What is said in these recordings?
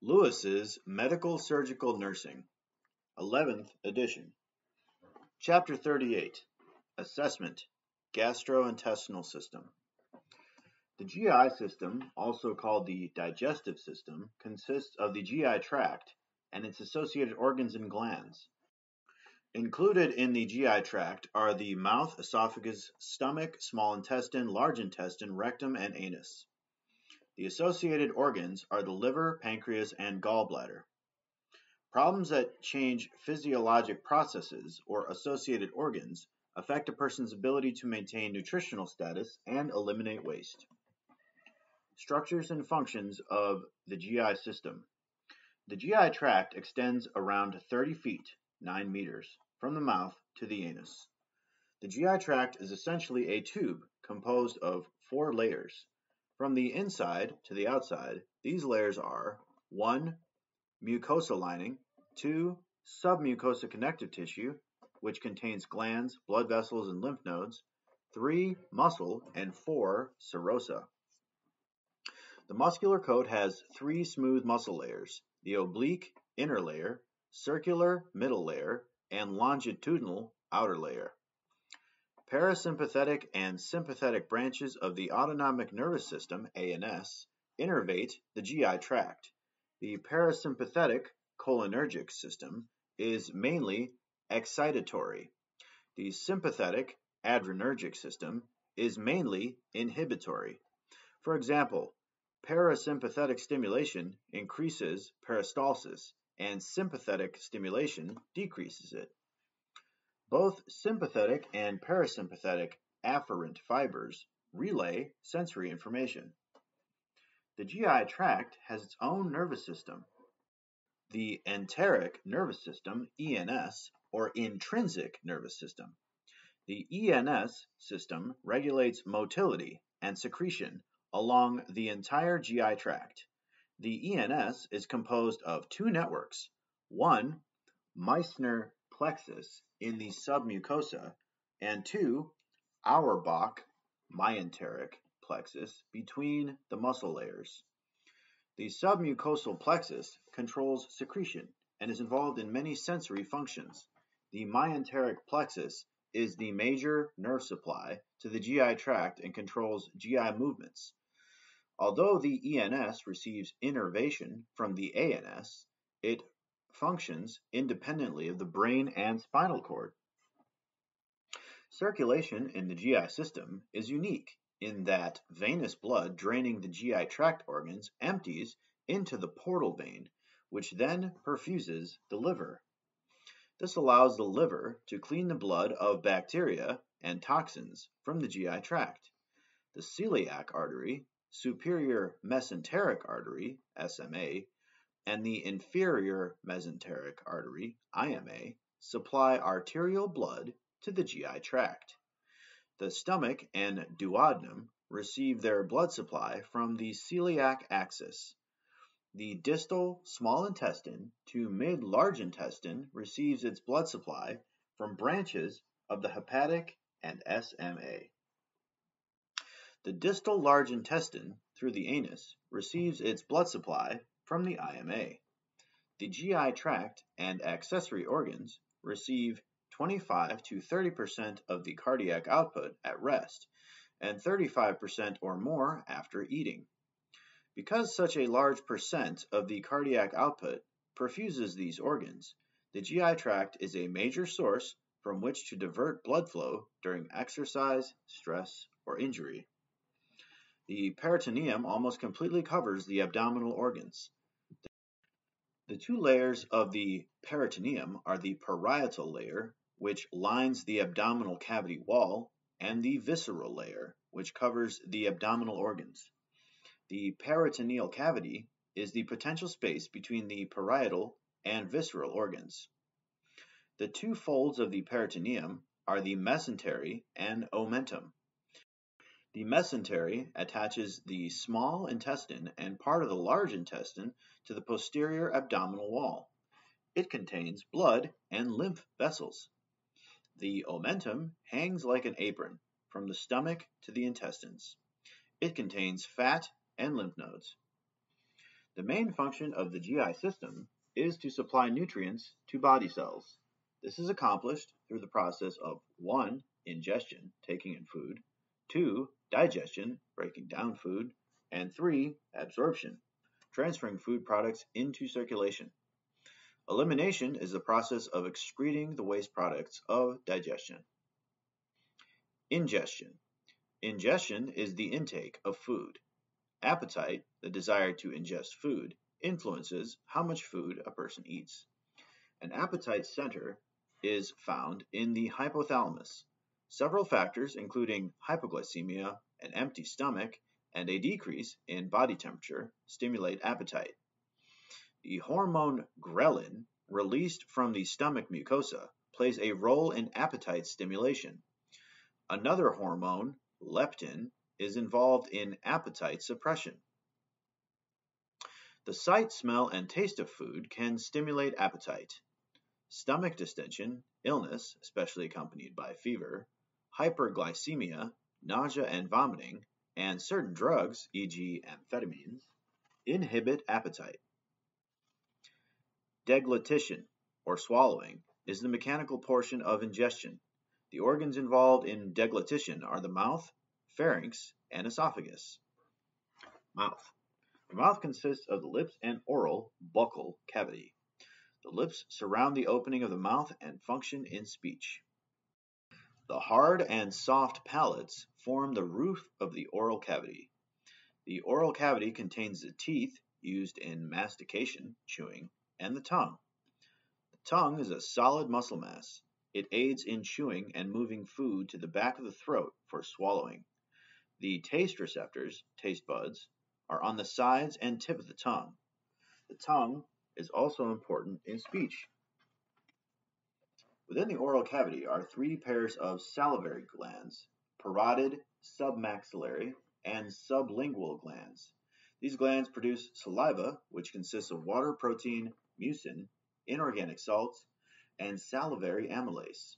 Lewis's Medical Surgical Nursing, 11th edition. Chapter 38, Assessment, GastroIntestinal System. The GI system, also called the digestive system, consists of the GI tract and its associated organs and glands. Included in the GI tract are the mouth, esophagus, stomach, small intestine, large intestine, rectum, and anus. The associated organs are the liver, pancreas, and gallbladder. Problems that change physiologic processes or associated organs affect a person's ability to maintain nutritional status and eliminate waste. Structures and functions of the GI system. The GI tract extends around 30 feet, 9 meters, from the mouth to the anus. The GI tract is essentially a tube composed of 4 layers. From the inside to the outside, these layers are 1. Mucosa lining, 2. Submucosa connective tissue, which contains glands, blood vessels, and lymph nodes, 3. Muscle, and 4. Serosa. The muscular coat has 3 smooth muscle layers: the oblique inner layer, circular middle layer, and longitudinal outer layer. Parasympathetic and sympathetic branches of the autonomic nervous system, ANS, innervate the GI tract. The parasympathetic cholinergic system is mainly excitatory. The sympathetic adrenergic system is mainly inhibitory. For example, parasympathetic stimulation increases peristalsis, and sympathetic stimulation decreases it. Both sympathetic and parasympathetic afferent fibers relay sensory information. The GI tract has its own nervous system. The enteric nervous system, ENS, or intrinsic nervous system. The ENS system regulates motility and secretion along the entire GI tract. The ENS is composed of 2 networks: one, Meissner plexus in the submucosa, and 2, Auerbach myenteric plexus between the muscle layers. The submucosal plexus controls secretion and is involved in many sensory functions. The myenteric plexus is the major nerve supply to the GI tract and controls GI movements. Although the ENS receives innervation from the ANS, it functions independently of the brain and spinal cord. Circulation in the GI system is unique in that venous blood draining the GI tract organs empties into the portal vein, which then perfuses the liver. This allows the liver to clean the blood of bacteria and toxins from the GI tract. The celiac artery, superior mesenteric artery, SMA, and the inferior mesenteric artery, IMA, supply arterial blood to the GI tract. The stomach and duodenum receive their blood supply from the celiac axis. The distal small intestine to mid-large intestine receives its blood supply from branches of the hepatic and SMA. The distal large intestine, through the anus, receives its blood supply from the IMA. The GI tract and accessory organs receive 25 to 30% of the cardiac output at rest, and 35% or more after eating. Because such a large percent of the cardiac output perfuses these organs, the GI tract is a major source from which to divert blood flow during exercise, stress, or injury. The peritoneum almost completely covers the abdominal organs. The 2 layers of the peritoneum are the parietal layer, which lines the abdominal cavity wall, and the visceral layer, which covers the abdominal organs. The peritoneal cavity is the potential space between the parietal and visceral organs. The 2 folds of the peritoneum are the mesentery and omentum. The mesentery attaches the small intestine and part of the large intestine to the posterior abdominal wall. It contains blood and lymph vessels. The omentum hangs like an apron from the stomach to the intestines. It contains fat and lymph nodes. The main function of the GI system is to supply nutrients to body cells. This is accomplished through the process of 1. Ingestion, taking in food, 2. Digestion, breaking down food, and 3. Absorption, transferring food products into circulation. Elimination is the process of excreting the waste products of digestion. Ingestion. Ingestion is the intake of food. Appetite, the desire to ingest food, influences how much food a person eats. An appetite center is found in the hypothalamus. Several factors, including hypoglycemia, an empty stomach, and a decrease in body temperature, stimulate appetite. The hormone ghrelin, released from the stomach mucosa, plays a role in appetite stimulation. Another hormone, leptin, is involved in appetite suppression. The sight, smell, and taste of food can stimulate appetite. Stomach distension, illness, especially accompanied by fever, hyperglycemia, nausea and vomiting, and certain drugs, e.g. amphetamines, inhibit appetite. Deglutition, or swallowing, is the mechanical portion of ingestion. The organs involved in deglutition are the mouth, pharynx, and esophagus. Mouth. The mouth consists of the lips and oral buccal cavity. The lips surround the opening of the mouth and function in speech. The hard and soft palates form the roof of the oral cavity. The oral cavity contains the teeth used in mastication, chewing, and the tongue. The tongue is a solid muscle mass. It aids in chewing and moving food to the back of the throat for swallowing. The taste receptors, taste buds, are on the sides and tip of the tongue. The tongue is also important in speech. Within the oral cavity are 3 pairs of salivary glands, parotid, submaxillary, and sublingual glands. These glands produce saliva, which consists of water, protein, mucin, inorganic salts, and salivary amylase.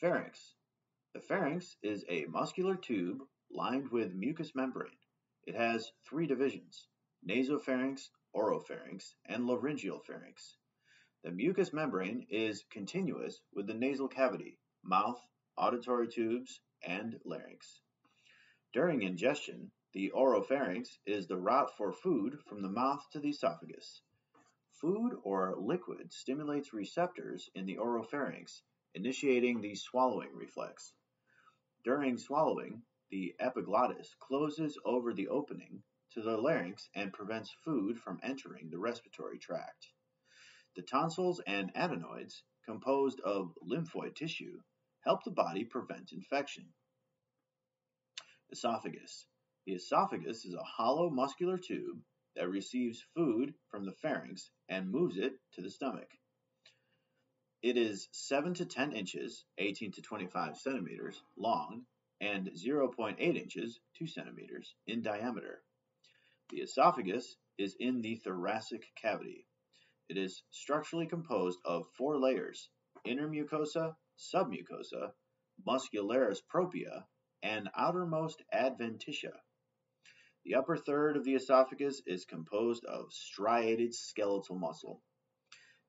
Pharynx. The pharynx is a muscular tube lined with mucous membrane. It has 3 divisions: nasopharynx, oropharynx, and laryngeal pharynx. The mucous membrane is continuous with the nasal cavity, mouth, auditory tubes, and larynx. During ingestion, the oropharynx is the route for food from the mouth to the esophagus. Food or liquid stimulates receptors in the oropharynx, initiating the swallowing reflex. During swallowing, the epiglottis closes over the opening to the larynx and prevents food from entering the respiratory tract. The tonsils and adenoids, composed of lymphoid tissue, help the body prevent infection. Esophagus. The esophagus is a hollow muscular tube that receives food from the pharynx and moves it to the stomach. It is 7 to 10 inches, 18 to 25 centimeters long, and 0.8 inches, 2 centimeters in diameter. The esophagus is in the thoracic cavity. It is structurally composed of 4 layers: inner mucosa, submucosa, muscularis propria, and outermost adventitia. The upper third of the esophagus is composed of striated skeletal muscle.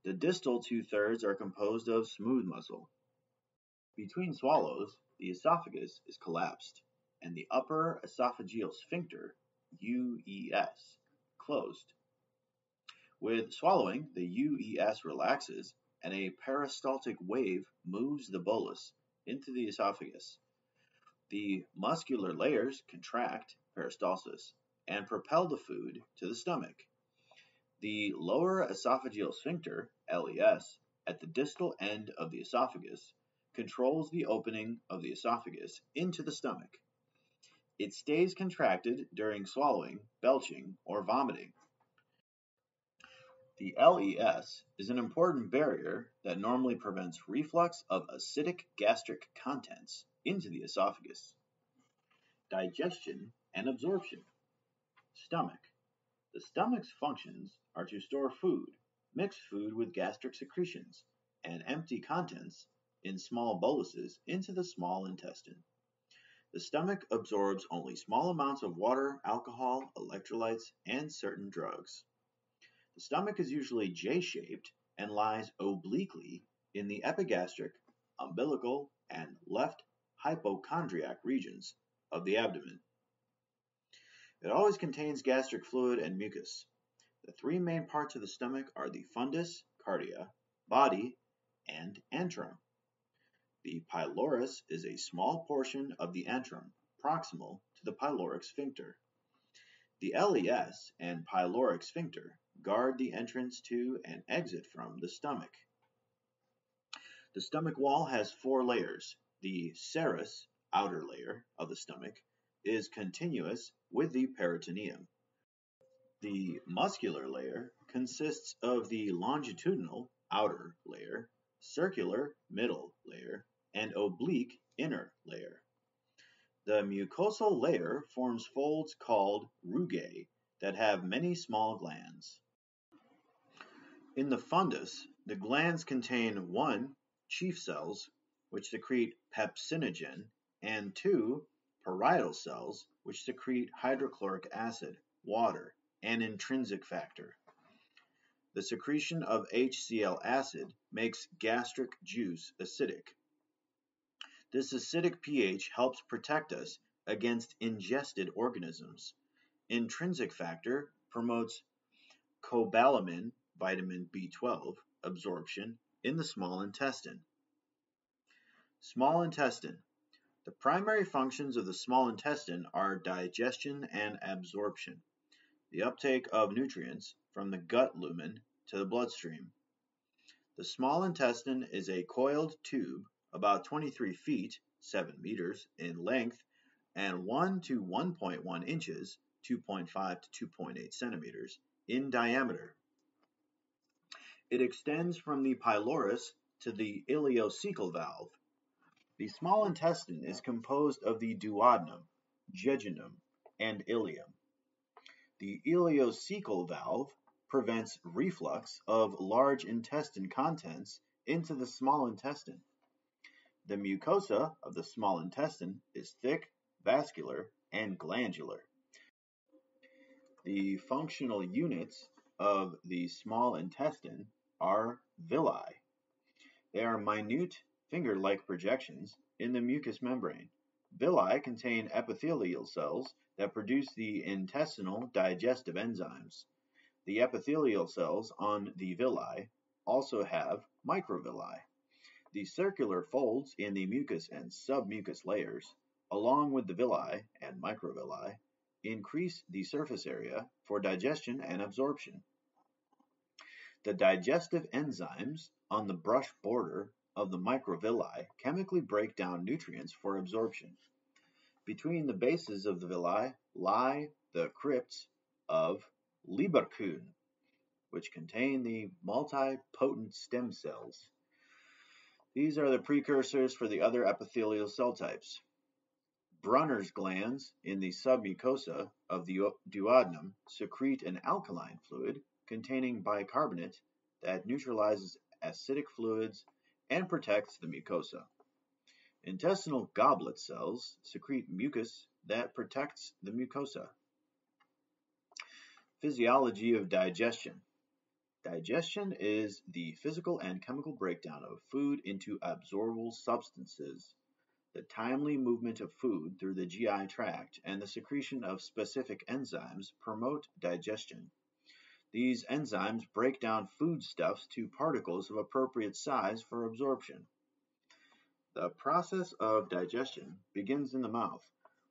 The distal 2/3 are composed of smooth muscle. Between swallows, the esophagus is collapsed, and the upper esophageal sphincter, UES, closed. With swallowing, the UES relaxes, and a peristaltic wave moves the bolus into the esophagus. The muscular layers contract, peristalsis, and propel the food to the stomach. The lower esophageal sphincter, LES, at the distal end of the esophagus, controls the opening of the esophagus into the stomach. It stays contracted during swallowing, belching, or vomiting. The LES is an important barrier that normally prevents reflux of acidic gastric contents into the esophagus. Digestion and absorption. Stomach. The stomach's functions are to store food, mix food with gastric secretions, and empty contents in small boluses into the small intestine. The stomach absorbs only small amounts of water, alcohol, electrolytes, and certain drugs. The stomach is usually J-shaped and lies obliquely in the epigastric, umbilical, and left hypochondriac regions of the abdomen. It always contains gastric fluid and mucus. The three main parts of the stomach are the fundus, cardia, body, and antrum. The pylorus is a small portion of the antrum, proximal to the pyloric sphincter. The LES and pyloric sphincter guard the entrance to and exit from the stomach. The stomach wall has 4 layers. The serous, outer layer of the stomach, is continuous with the peritoneum. The muscular layer consists of the longitudinal, outer layer, circular, middle layer, and oblique, inner layer. The mucosal layer forms folds called rugae that have many small glands. In the fundus, the glands contain 1. Chief cells, which secrete pepsinogen, and 2. Parietal cells, which secrete hydrochloric acid, water, and intrinsic factor. The secretion of HCl acid makes gastric juice acidic. This acidic pH helps protect us against ingested organisms. Intrinsic factor promotes cobalamin, vitamin B12, absorption in the small intestine. Small intestine. The primary functions of the small intestine are digestion and absorption, the uptake of nutrients from the gut lumen to the bloodstream. The small intestine is a coiled tube about 23 feet, 7 meters in length, and 1 to 1.1 inches, 2.5 to 2.8 centimeters in diameter. It extends from the pylorus to the ileocecal valve. The small intestine is composed of the duodenum, jejunum, and ileum. The ileocecal valve prevents reflux of large intestine contents into the small intestine. The mucosa of the small intestine is thick, vascular, and glandular. The functional units of the small intestine are villi. They are minute finger-like projections in the mucous membrane. Villi contain epithelial cells that produce the intestinal digestive enzymes. The epithelial cells on the villi also have microvilli. The circular folds in the mucus and submucous layers, along with the villi and microvilli, increase the surface area for digestion and absorption. The digestive enzymes on the brush border of the microvilli chemically break down nutrients for absorption. Between the bases of the villi lie the crypts of Lieberkühn, which contain the multipotent stem cells. These are the precursors for the other epithelial cell types. Brunner's glands in the submucosa of the duodenum secrete an alkaline fluid containing bicarbonate that neutralizes acidic fluids and protects the mucosa. Intestinal goblet cells secrete mucus that protects the mucosa. Physiology of digestion. Digestion is the physical and chemical breakdown of food into absorbable substances. The timely movement of food through the GI tract and the secretion of specific enzymes promote digestion. These enzymes break down foodstuffs to particles of appropriate size for absorption. The process of digestion begins in the mouth,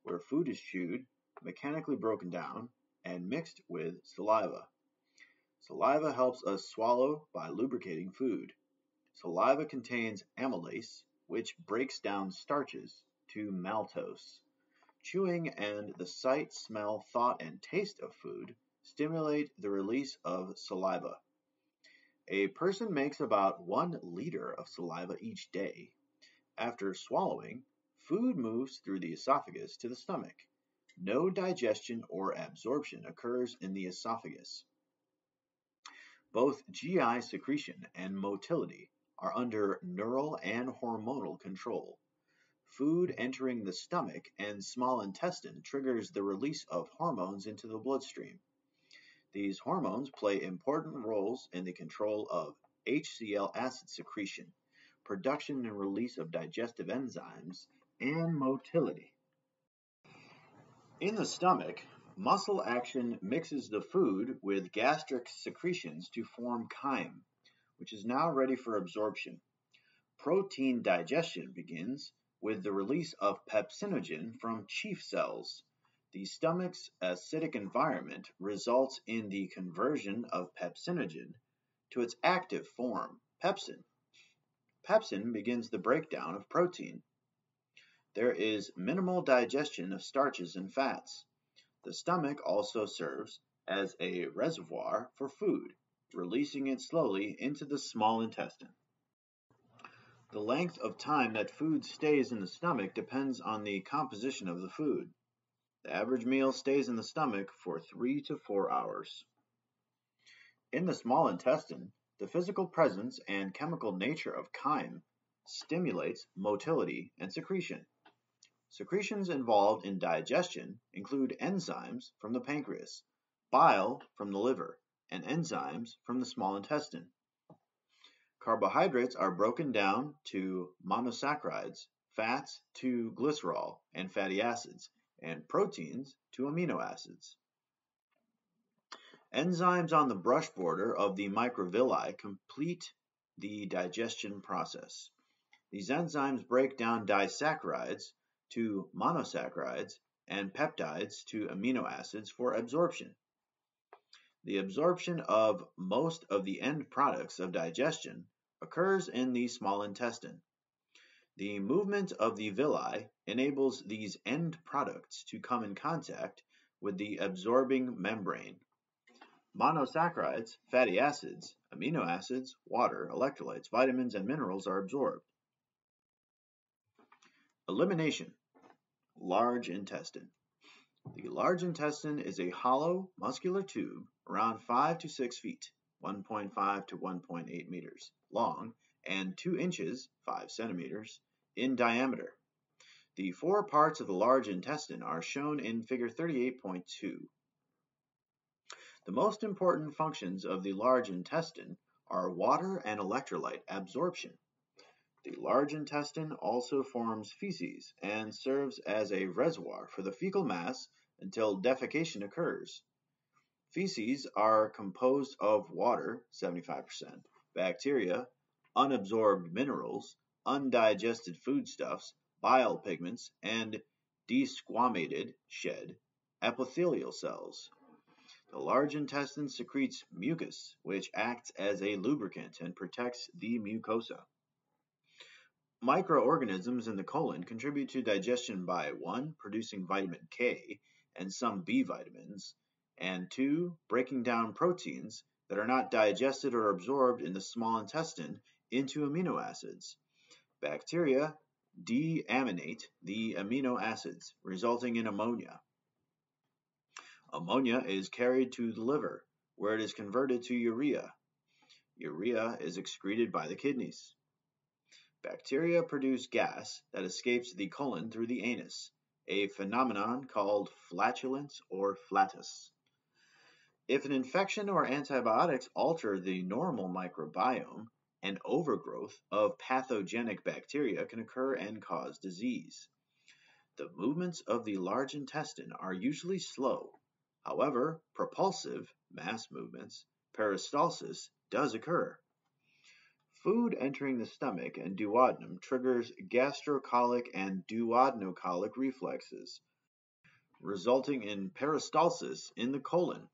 where food is chewed, mechanically broken down, and mixed with saliva. Saliva helps us swallow by lubricating food. Saliva contains amylase, which breaks down starches to maltose. Chewing and the sight, smell, thought, and taste of food stimulate the release of saliva. A person makes about 1 liter of saliva each day. After swallowing, food moves through the esophagus to the stomach. No digestion or absorption occurs in the esophagus. Both GI secretion and motility are under neural and hormonal control. Food entering the stomach and small intestine triggers the release of hormones into the bloodstream. These hormones play important roles in the control of HCl acid secretion, production and release of digestive enzymes, and motility. In the stomach, muscle action mixes the food with gastric secretions to form chyme, which is now ready for absorption. Protein digestion begins with the release of pepsinogen from chief cells. The stomach's acidic environment results in the conversion of pepsinogen to its active form, pepsin. Pepsin begins the breakdown of protein. There is minimal digestion of starches and fats. The stomach also serves as a reservoir for food, releasing it slowly into the small intestine. The length of time that food stays in the stomach depends on the composition of the food. The average meal stays in the stomach for 3 to 4 hours. In the small intestine, the physical presence and chemical nature of chyme stimulates motility and secretion. Secretions involved in digestion include enzymes from the pancreas, bile from the liver, and enzymes from the small intestine. Carbohydrates are broken down to monosaccharides, fats to glycerol and fatty acids, and proteins to amino acids. Enzymes on the brush border of the microvilli complete the digestion process. These enzymes break down disaccharides to monosaccharides and peptides to amino acids for absorption. The absorption of most of the end products of digestion occurs in the small intestine. The movement of the villi enables these end products to come in contact with the absorbing membrane. Monosaccharides, fatty acids, amino acids, water, electrolytes, vitamins, and minerals are absorbed. Elimination. Large intestine. The large intestine is a hollow, muscular tube around 5 to 6 feet, 1.5 to 1.8 meters long, and 2 inches, 5 centimeters, in diameter. The 4 parts of the large intestine are shown in Figure 38.2. The most important functions of the large intestine are water and electrolyte absorption. The large intestine also forms feces and serves as a reservoir for the fecal mass until defecation occurs. Feces are composed of water, 75%, bacteria, unabsorbed minerals, undigested foodstuffs, bile pigments, and desquamated shed epithelial cells. The large intestine secretes mucus, which acts as a lubricant and protects the mucosa. Microorganisms in the colon contribute to digestion by 1. Producing vitamin K and some B vitamins, and 2. Breaking down proteins that are not digested or absorbed in the small intestine into amino acids. Bacteria deaminate the amino acids, resulting in ammonia. Ammonia is carried to the liver, where it is converted to urea. Urea is excreted by the kidneys. Bacteria produce gas that escapes the colon through the anus, a phenomenon called flatulence or flatus. If an infection or antibiotics alter the normal microbiome, an overgrowth of pathogenic bacteria can occur and cause disease. The movements of the large intestine are usually slow. However, propulsive mass movements, peristalsis, does occur. Food entering the stomach and duodenum triggers gastrocolic and duodenocolic reflexes, resulting in peristalsis in the colon.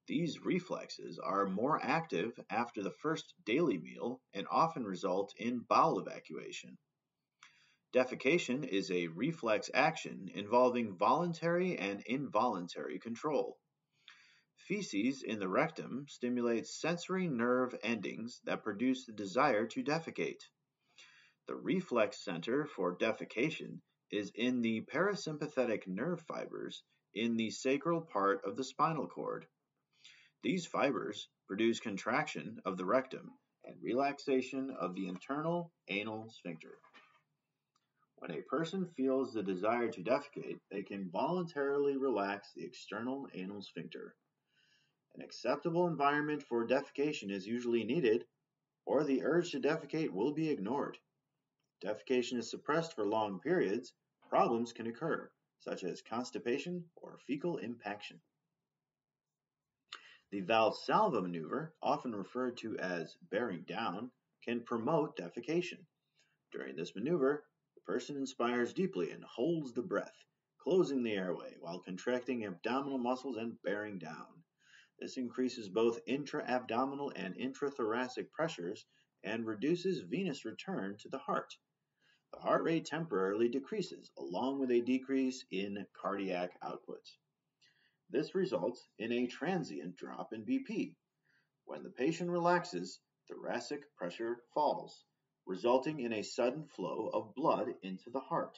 These reflexes are more active after the first daily meal and often result in bowel evacuation. Defecation is a reflex action involving voluntary and involuntary control. Feces in the rectum stimulates sensory nerve endings that produce the desire to defecate. The reflex center for defecation is in the parasympathetic nerve fibers in the sacral part of the spinal cord. These fibers produce contraction of the rectum and relaxation of the internal anal sphincter. When a person feels the desire to defecate, they can voluntarily relax the external anal sphincter. An acceptable environment for defecation is usually needed, or the urge to defecate will be ignored. If defecation is suppressed for long periods, problems can occur, such as constipation or fecal impaction. The Valsalva maneuver, often referred to as bearing down, can promote defecation. During this maneuver, the person inspires deeply and holds the breath, closing the airway while contracting abdominal muscles and bearing down. This increases both intra-abdominal and intrathoracic pressures and reduces venous return to the heart. The heart rate temporarily decreases, along with a decrease in cardiac output. This results in a transient drop in BP. When the patient relaxes, thoracic pressure falls, resulting in a sudden flow of blood into the heart,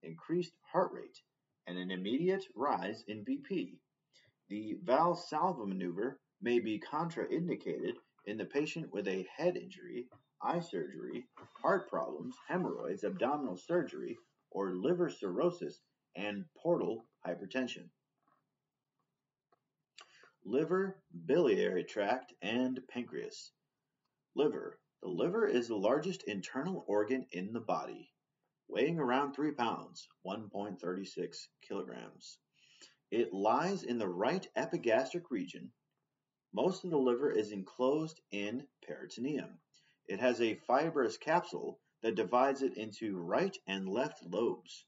increased heart rate, and an immediate rise in BP. The Valsalva maneuver may be contraindicated in the patient with a head injury, eye surgery, heart problems, hemorrhoids, abdominal surgery, or liver cirrhosis and portal hypertension. Liver, biliary tract, and pancreas. Liver. The liver is the largest internal organ in the body, weighing around 3 pounds, 1.36 kilograms. It lies in the right epigastric region. Most of the liver is enclosed in peritoneum. It has a fibrous capsule that divides it into right and left lobes.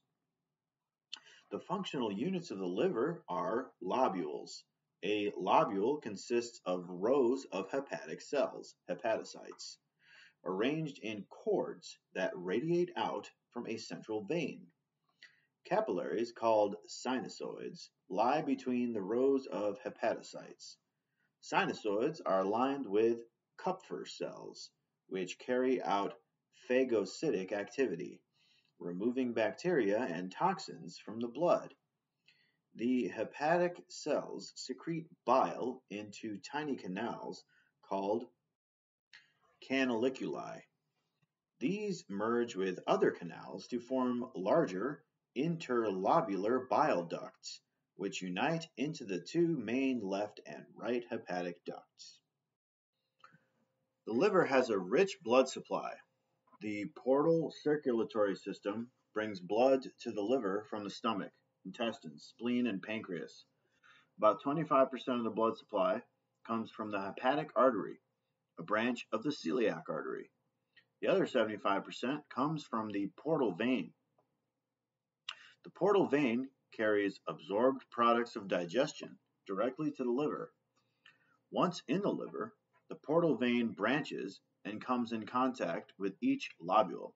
The functional units of the liver are lobules. A lobule consists of rows of hepatic cells, hepatocytes, arranged in cords that radiate out from a central vein. Capillaries, called sinusoids, lie between the rows of hepatocytes. Sinusoids are lined with Kupffer cells, which carry out phagocytic activity, removing bacteria and toxins from the blood. The hepatic cells secrete bile into tiny canals called canaliculi. These merge with other canals to form larger interlobular bile ducts, which unite into the two main left and right hepatic ducts. The liver has a rich blood supply. The portal circulatory system brings blood to the liver from the stomach, intestines, spleen, and pancreas. About 25% of the blood supply comes from the hepatic artery, a branch of the celiac artery. The other 75% comes from the portal vein. The portal vein carries absorbed products of digestion directly to the liver. Once in the liver, the portal vein branches and comes in contact with each lobule.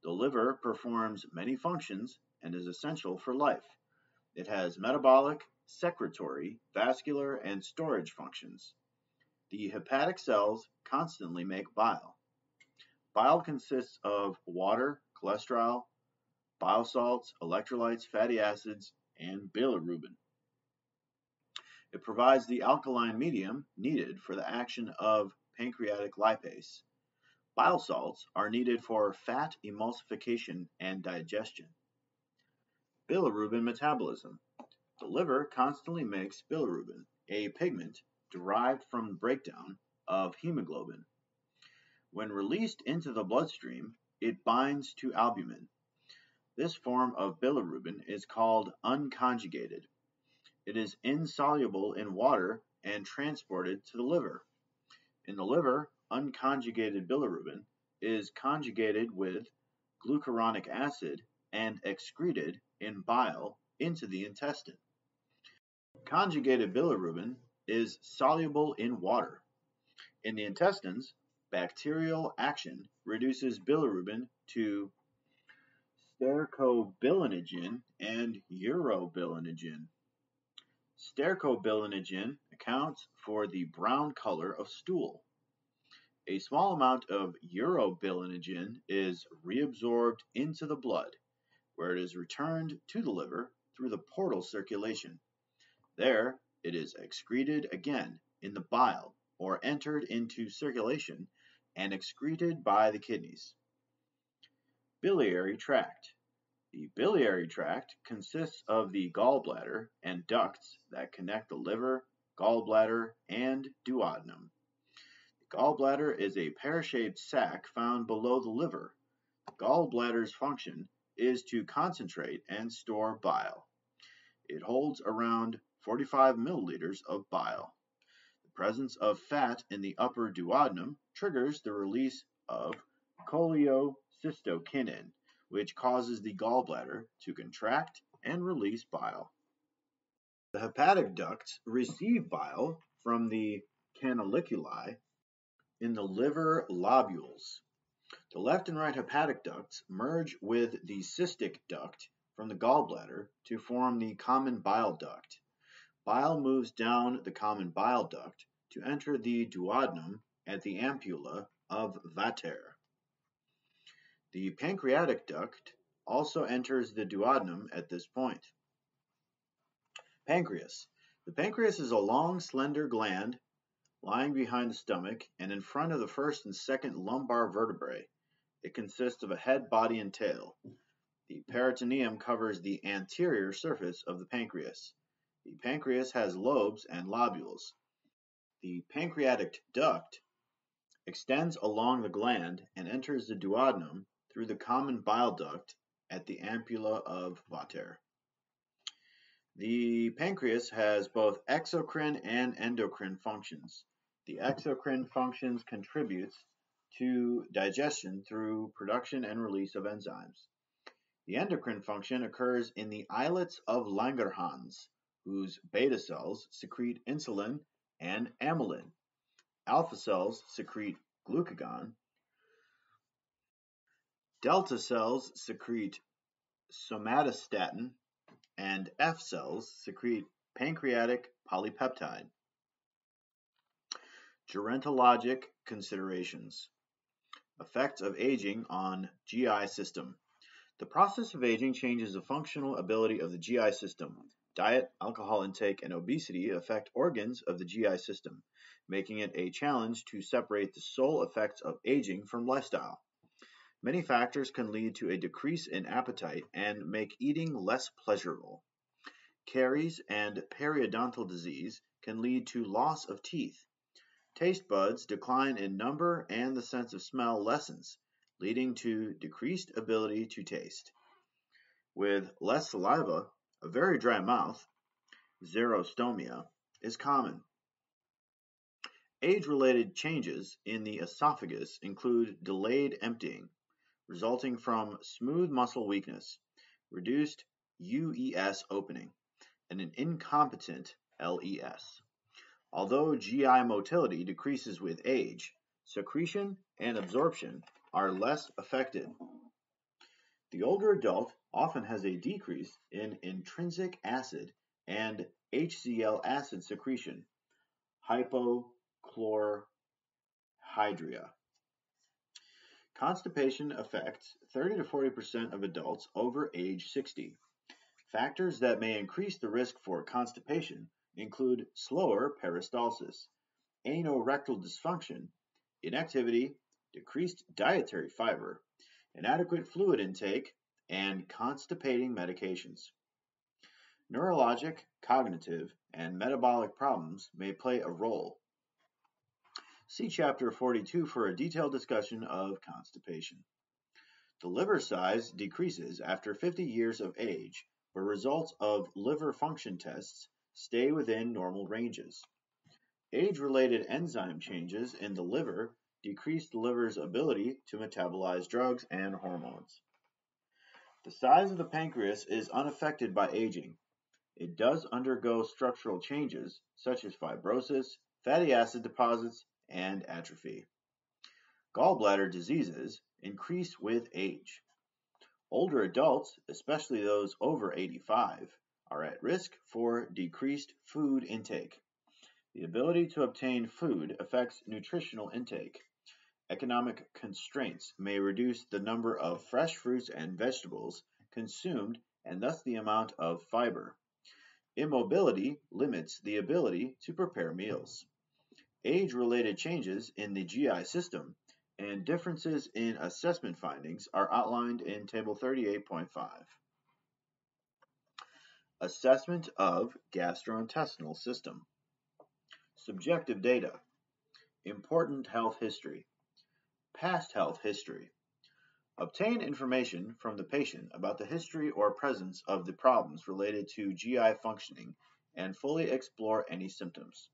The liver performs many functions and is essential for life. It has metabolic, secretory, vascular, and storage functions. The hepatic cells constantly make bile. Bile consists of water, cholesterol, bile salts, electrolytes, fatty acids, and bilirubin. It provides the alkaline medium needed for the action of pancreatic lipase. Bile salts are needed for fat emulsification and digestion. Bilirubin metabolism. The liver constantly makes bilirubin, a pigment derived from the breakdown of hemoglobin. When released into the bloodstream, it binds to albumin. This form of bilirubin is called unconjugated. It is insoluble in water and transported to the liver. In the liver, unconjugated bilirubin is conjugated with glucuronic acid and excreted in bile into the intestine. Conjugated bilirubin is soluble in water. In the intestines, bacterial action reduces bilirubin to stercobilinogen and urobilinogen. Stercobilinogen accounts for the brown color of stool. A small amount of urobilinogen is reabsorbed into the blood, where it is returned to the liver through the portal circulation. There, it is excreted again in the bile or entered into circulation and excreted by the kidneys. Biliary tract. The biliary tract consists of the gallbladder and ducts that connect the liver, gallbladder, and duodenum. The gallbladder is a pear-shaped sac found below the liver. The gallbladder's function is to concentrate and store bile. It holds around 45 milliliters of bile. The presence of fat in the upper duodenum triggers the release of cholecystokinin, which causes the gallbladder to contract and release bile. The hepatic ducts receive bile from the canaliculi in the liver lobules. The left and right hepatic ducts merge with the cystic duct from the gallbladder to form the common bile duct. Bile moves down the common bile duct to enter the duodenum at the ampulla of Vater. The pancreatic duct also enters the duodenum at this point. Pancreas. The pancreas is a long, slender gland lying behind the stomach and in front of the first and second lumbar vertebrae. It consists of a head, body, and tail. The peritoneum covers the anterior surface of the pancreas. The pancreas has lobes and lobules. The pancreatic duct extends along the gland and enters the duodenum through the common bile duct at the ampulla of Vater. The pancreas has both exocrine and endocrine functions. The exocrine functions contributes to digestion through production and release of enzymes. The endocrine function occurs in the islets of Langerhans, whose beta cells secrete insulin and amylin. Alpha cells secrete glucagon. Delta cells secrete somatostatin, and F cells secrete pancreatic polypeptide. Gerontologic considerations. Effects of aging on GI system. The process of aging changes the functional ability of the GI system. Diet, alcohol intake, and obesity affect organs of the GI system, making it a challenge to separate the sole effects of aging from lifestyle. Many factors can lead to a decrease in appetite and make eating less pleasurable. Caries and periodontal disease can lead to loss of teeth. Taste buds decline in number and the sense of smell lessens, leading to decreased ability to taste. With less saliva, a very dry mouth, xerostomia, is common. Age-related changes in the esophagus include delayed emptying, resulting from smooth muscle weakness, reduced UES opening, and an incompetent LES. Although GI motility decreases with age, secretion and absorption are less affected. The older adult often has a decrease in intrinsic acid and HCl acid secretion, hypochlorhydria. Constipation affects 30 to 40% of adults over age 60. Factors that may increase the risk for constipation include slower peristalsis, anorectal dysfunction, inactivity, decreased dietary fiber, inadequate fluid intake, and constipating medications. Neurologic, cognitive, and metabolic problems may play a role. See Chapter 42 for a detailed discussion of constipation. The liver size decreases after 50 years of age, but results of liver function tests stay within normal ranges. Age-related enzyme changes in the liver decrease the liver's ability to metabolize drugs and hormones. The size of the pancreas is unaffected by aging. It does undergo structural changes such as fibrosis, fatty acid deposits, and atrophy. Gallbladder diseases increase with age. Older adults, especially those over 85, are at risk for decreased food intake. The ability to obtain food affects nutritional intake. Economic constraints may reduce the number of fresh fruits and vegetables consumed and thus the amount of fiber. Immobility limits the ability to prepare meals. Age-related changes in the GI system And differences in assessment findings are outlined in Table 38.5. Assessment of gastrointestinal system. Subjective data. Important health history. Past health history. Obtain information from the patient about the history or presence of the problems related to GI functioning and fully explore any symptoms.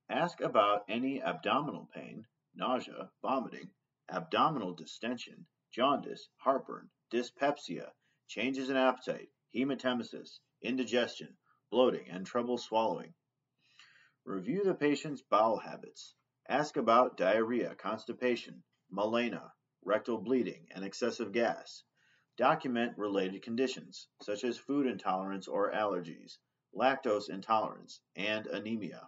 Ask about any abdominal pain, nausea, vomiting, abdominal distension, jaundice, heartburn, dyspepsia, changes in appetite, hematemesis, indigestion, bloating, and trouble swallowing. Review the patient's bowel habits. Ask about diarrhea, constipation, melena, rectal bleeding, and excessive gas. Document related conditions, such as food intolerance or allergies, lactose intolerance, and anemia.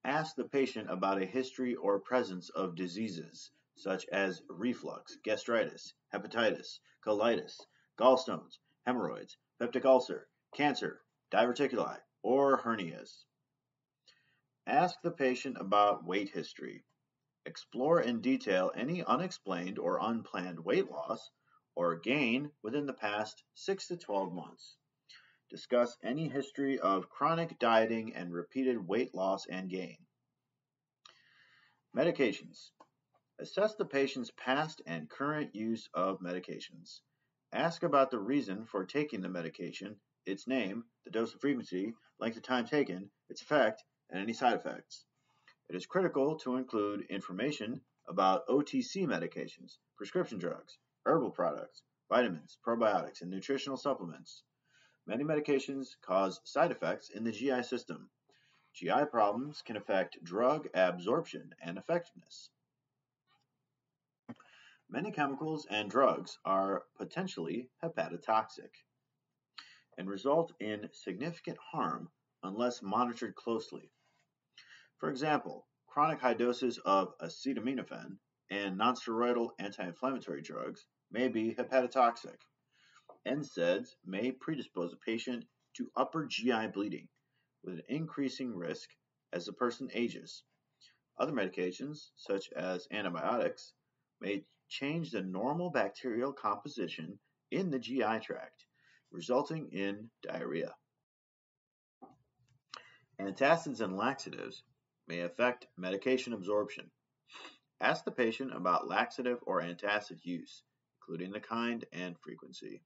Ask the patient about a history or presence of diseases, such as reflux, gastritis, hepatitis, colitis, gallstones, hemorrhoids, peptic ulcer, cancer, diverticuli, or hernias. Ask the patient about weight history. Explore in detail any unexplained or unplanned weight loss or gain within the past 6 to 12 months. Discuss any history of chronic dieting and repeated weight loss and gain. Medications. Assess the patient's past and current use of medications. Ask about the reason for taking the medication, its name, the dose and frequency, length of time taken, its effect, and any side effects. It is critical to include information about OTC medications, prescription drugs, herbal products, vitamins, probiotics, and nutritional supplements. Many medications cause side effects in the GI system. GI problems can affect drug absorption and effectiveness. Many chemicals and drugs are potentially hepatotoxic and result in significant harm unless monitored closely. For example, chronic high doses of acetaminophen and nonsteroidal anti-inflammatory drugs may be hepatotoxic. NSAIDs may predispose a patient to upper GI bleeding, with an increasing risk as the person ages. Other medications, such as antibiotics, may change the normal bacterial composition in the GI tract, resulting in diarrhea. Antacids and laxatives may affect medication absorption. Ask the patient about laxative or antacid use, including the kind and frequency.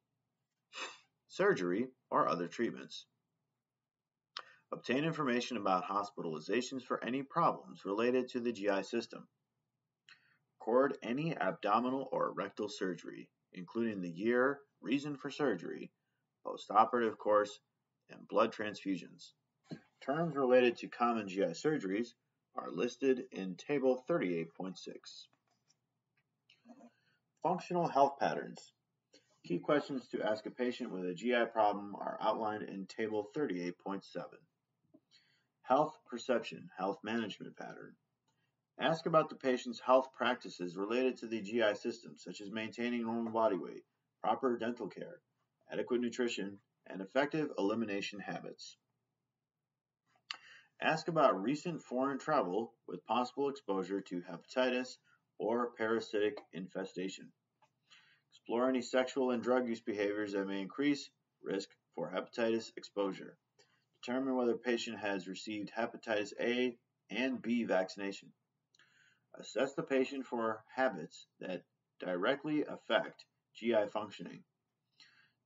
Surgery or other treatments. Obtain information about hospitalizations for any problems related to the GI system. Record any abdominal or rectal surgery, including the year, reason for surgery, postoperative course, and blood transfusions. Terms related to common GI surgeries are listed in Table 38.6. Functional health patterns. Key questions to ask a patient with a GI problem are outlined in Table 38.7. Health perception, health management pattern. Ask about the patient's health practices related to the GI system, such as maintaining normal body weight, proper dental care, adequate nutrition, and effective elimination habits. Ask about recent foreign travel with possible exposure to hepatitis or parasitic infestation. Explore any sexual and drug use behaviors that may increase risk for hepatitis exposure. Determine whether the patient has received hepatitis A and B vaccination. Assess the patient for habits that directly affect GI functioning.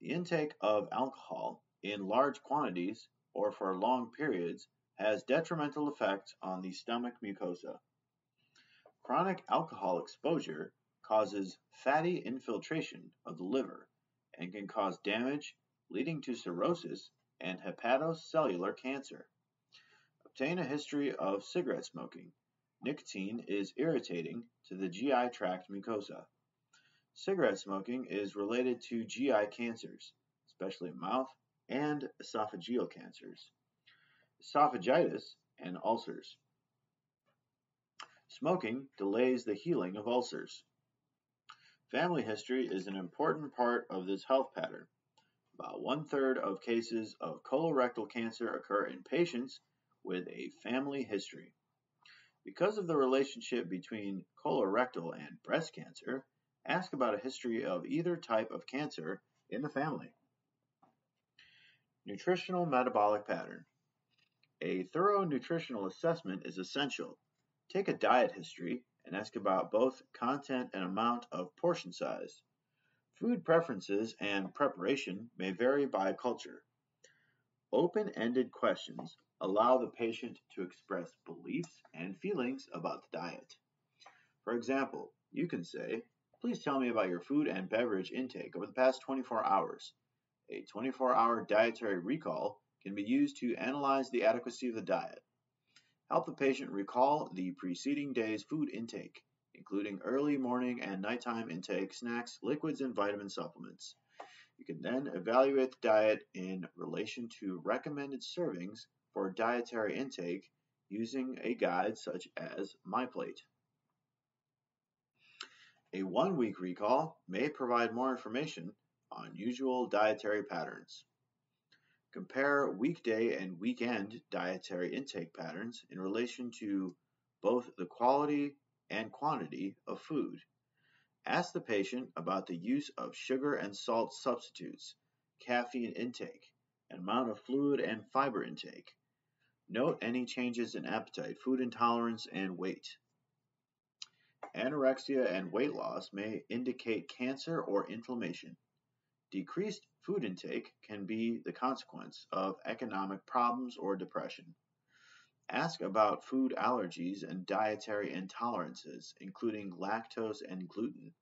The intake of alcohol in large quantities or for long periods has detrimental effects on the stomach mucosa. Chronic alcohol exposure causes fatty infiltration of the liver and can cause damage leading to cirrhosis and hepatocellular cancer. Obtain a history of cigarette smoking. Nicotine is irritating to the GI tract mucosa. Cigarette smoking is related to GI cancers, especially mouth and esophageal cancers, esophagitis, and ulcers. Smoking delays the healing of ulcers. Family history is an important part of this health pattern. About 1/3 of cases of colorectal cancer occur in patients with a family history. Because of the relationship between colorectal and breast cancer, ask about a history of either type of cancer in the family. Nutritional metabolic pattern. A thorough nutritional assessment is essential. Take a diet history and ask about both content and amount of portion size. Food preferences and preparation may vary by culture. Open-ended questions allow the patient to express beliefs and feelings about the diet. For example, you can say, "Please tell me about your food and beverage intake over the past 24 hours." A 24-hour dietary recall can be used to analyze the adequacy of the diet. Help the patient recall the preceding day's food intake, including early morning and nighttime intake, snacks, liquids, and vitamin supplements. You can then evaluate the diet in relation to recommended servings for dietary intake using a guide such as MyPlate. A 1-week recall may provide more information on usual dietary patterns. Compare weekday and weekend dietary intake patterns in relation to both the quality and quantity of food. Ask the patient about the use of sugar and salt substitutes, caffeine intake, and amount of fluid and fiber intake. Note any changes in appetite, food intolerance, and weight. Anorexia and weight loss may indicate cancer or inflammation. Decreased food intake can be the consequence of economic problems or depression. Ask about food allergies and dietary intolerances, including lactose and gluten.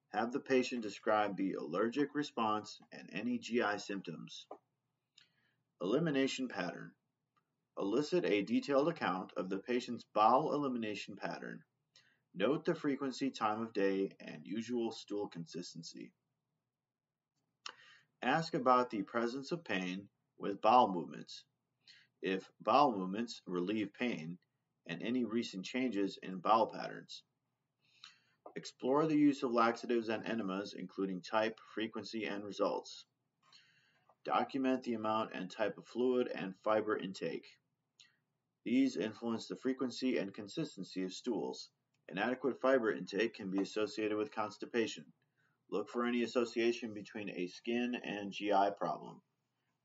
Have the patient describe the allergic response and any GI symptoms. Elimination pattern. Elicit a detailed account of the patient's bowel elimination pattern. Note the frequency, time of day, and usual stool consistency. Ask about the presence of pain with bowel movements, if bowel movements relieve pain, and any recent changes in bowel patterns. Explore the use of laxatives and enemas, including type, frequency, and results. Document the amount and type of fluid and fiber intake. These influence the frequency and consistency of stools. Inadequate fiber intake can be associated with constipation. Look for any association between a skin and GI problem.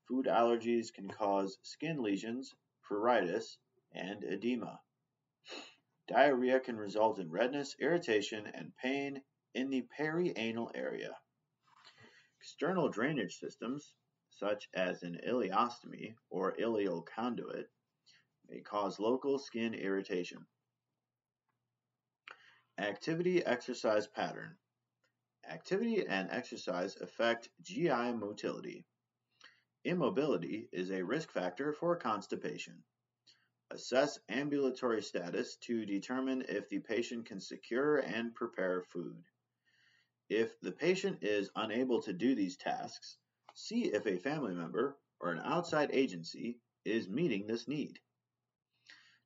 Food allergies can cause skin lesions, pruritus, and edema. Diarrhea can result in redness, irritation, and pain in the perianal area. External drainage systems, such as an ileostomy or ileal conduit, may cause local skin irritation. Activity-exercise pattern. Activity and exercise affect GI motility. Immobility is a risk factor for constipation. Assess ambulatory status to determine if the patient can secure and prepare food. If the patient is unable to do these tasks, see if a family member or an outside agency is meeting this need.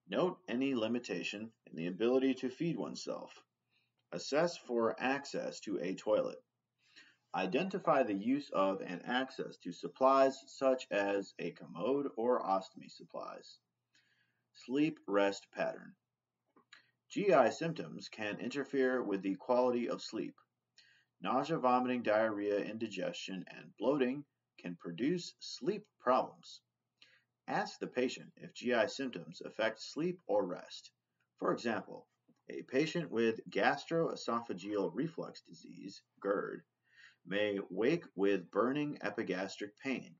Note any limitation in the ability to feed oneself. Assess for access to a toilet. Identify the use of and access to supplies such as a commode or ostomy supplies. Sleep-rest pattern. GI symptoms can interfere with the quality of sleep. Nausea, vomiting, diarrhea, indigestion, and bloating can produce sleep problems. Ask the patient if GI symptoms affect sleep or rest. For example, a patient with gastroesophageal reflux disease, GERD, may wake with burning epigastric pain.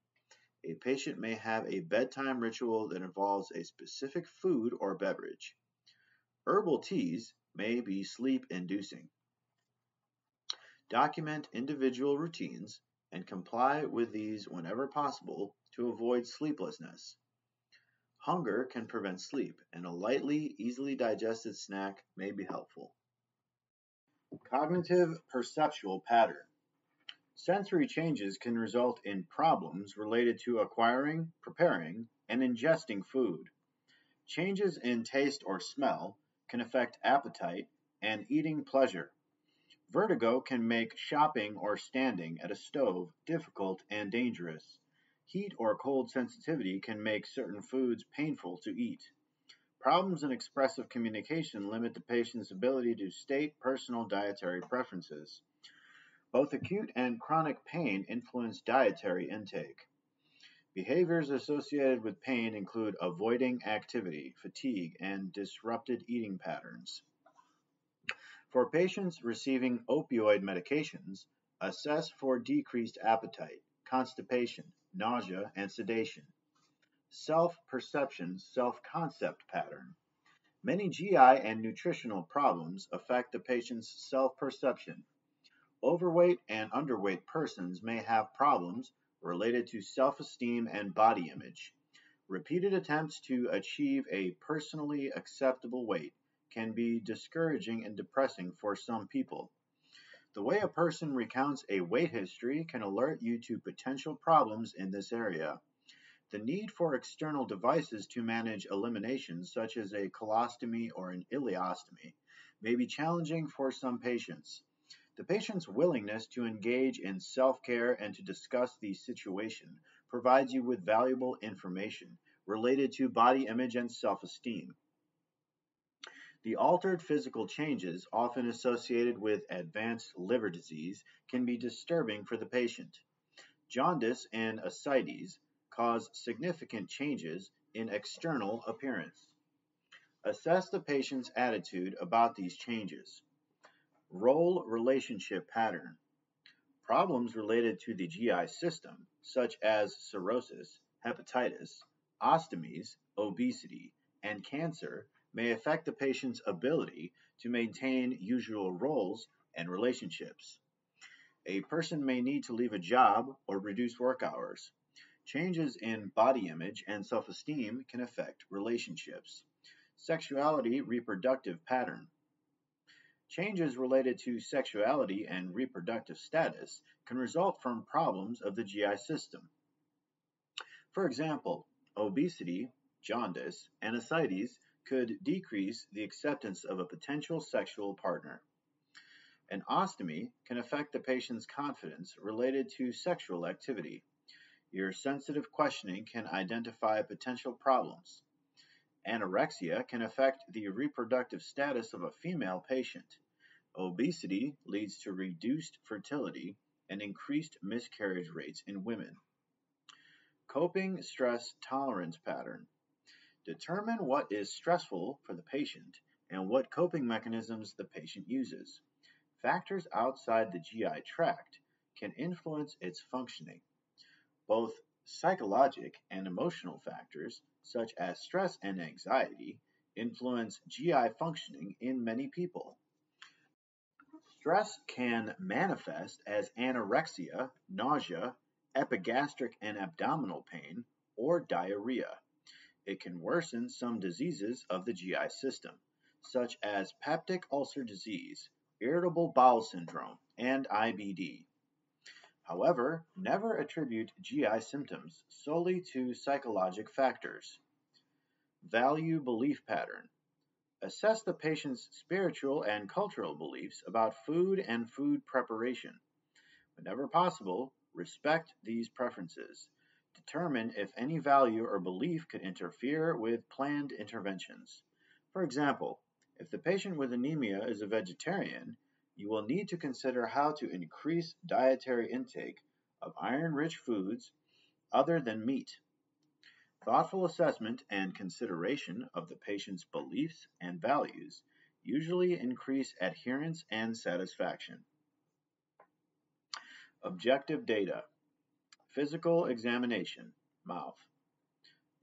A patient may have a bedtime ritual that involves a specific food or beverage. Herbal teas may be sleep-inducing. Document individual routines and comply with these whenever possible to avoid sleeplessness. Hunger can prevent sleep, and a lightly, easily digested snack may be helpful. Cognitive perceptual pattern. Sensory changes can result in problems related to acquiring, preparing, and ingesting food. Changes in taste or smell can affect appetite and eating pleasure. Vertigo can make shopping or standing at a stove difficult and dangerous. Heat or cold sensitivity can make certain foods painful to eat. Problems in expressive communication limit the patient's ability to state personal dietary preferences. Both acute and chronic pain influence dietary intake. Behaviors associated with pain include avoiding activity, fatigue, and disrupted eating patterns. For patients receiving opioid medications, assess for decreased appetite, constipation, nausea, and sedation. Self-perception, self-concept pattern. Many GI and nutritional problems affect the patient's self-perception. Overweight and underweight persons may have problems related to self-esteem and body image. Repeated attempts to achieve a personally acceptable weight can be discouraging and depressing for some people. The way a person recounts a weight history can alert you to potential problems in this area. The need for external devices to manage eliminations, such as a colostomy or an ileostomy, may be challenging for some patients. The patient's willingness to engage in self-care and to discuss the situation provides you with valuable information related to body image and self-esteem. The altered physical changes often associated with advanced liver disease can be disturbing for the patient. Jaundice and ascites cause significant changes in external appearance. Assess the patient's attitude about these changes. Role relationship pattern. Problems related to the GI system, such as cirrhosis, hepatitis, ostomies, obesity, and cancer, may affect the patient's ability to maintain usual roles and relationships. A person may need to leave a job or reduce work hours. Changes in body image and self-esteem can affect relationships. Sexuality reproductive pattern. Changes related to sexuality and reproductive status can result from problems of the GI system. For example, obesity, jaundice, and ascites could decrease the acceptance of a potential sexual partner. An ostomy can affect the patient's confidence related to sexual activity. Your sensitive questioning can identify potential problems. Anorexia can affect the reproductive status of a female patient. Obesity leads to reduced fertility and increased miscarriage rates in women. Coping stress tolerance pattern. Determine what is stressful for the patient and what coping mechanisms the patient uses. Factors outside the GI tract can influence its functioning. Both psychologic and emotional factors, such as stress and anxiety, influence GI functioning in many people. Stress can manifest as anorexia, nausea, epigastric and abdominal pain, or diarrhea. It can worsen some diseases of the GI system, such as peptic ulcer disease, irritable bowel syndrome, and IBD. However, never attribute GI symptoms solely to psychologic factors. Value belief pattern. Assess the patient's spiritual and cultural beliefs about food and food preparation. Whenever possible, respect these preferences. Determine if any value or belief could interfere with planned interventions. For example, if the patient with anemia is a vegetarian, you will need to consider how to increase dietary intake of iron-rich foods other than meat. Thoughtful assessment and consideration of the patient's beliefs and values usually increase adherence and satisfaction. Objective data. Physical examination. Mouth.